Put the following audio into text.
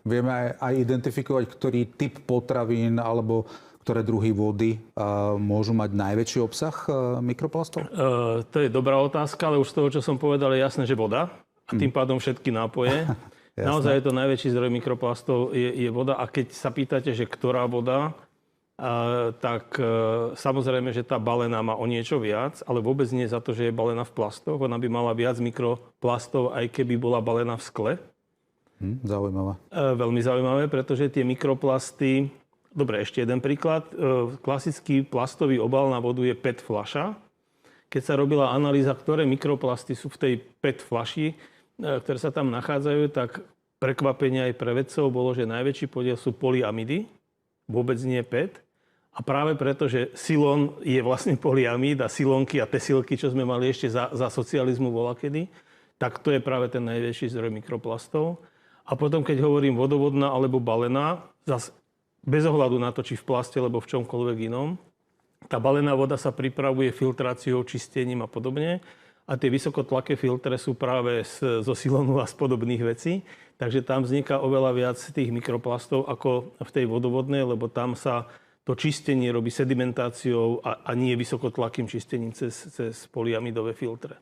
Vieme aj identifikovať, ktorý typ potravín alebo ktoré druhy vody môžu mať najväčší obsah mikroplastov? To je dobrá otázka, ale už z toho, čo som povedal, je jasné, že voda. A tým pádom všetky nápoje. Naozaj je to najväčší zdroj mikroplastov, je voda. A keď sa pýtate, že ktorá voda, tak samozrejme, že tá balená má o niečo viac, ale vôbec nie za to, že je balená v plastoch. Ona by mala viac mikroplastov, aj keby bola balená v skle. Zaujímavé. Veľmi zaujímavé, pretože tie mikroplasty... Dobre, ešte jeden príklad. Klasický plastový obal na vodu je PET fľaša. Keď sa robila analýza, ktoré mikroplasty sú v tej PET fľaši, ktoré sa tam nachádzajú, tak prekvapenie aj pre vedcov bolo, že najväčší podiel sú polyamidy, vôbec nie PET. A práve preto, že silón je vlastne polyamid a silónky a tesilky, čo sme mali ešte za socializmu volakedy, tak to je práve ten najväčší zdroj mikroplastov. A potom, keď hovorím vodovodná alebo balená, zase bez ohľadu na to, či v plaste, alebo v čomkoľvek inom. Tá balená voda sa pripravuje filtráciou, čistením a podobne. A tie vysokotlaké filtre sú práve zo silónu a z podobných vecí. Takže tam vzniká oveľa viac tých mikroplastov ako v tej vodovodnej, lebo tam sa to čistenie robí sedimentáciou a nie vysokotlakým čistením cez polyamidové filtre.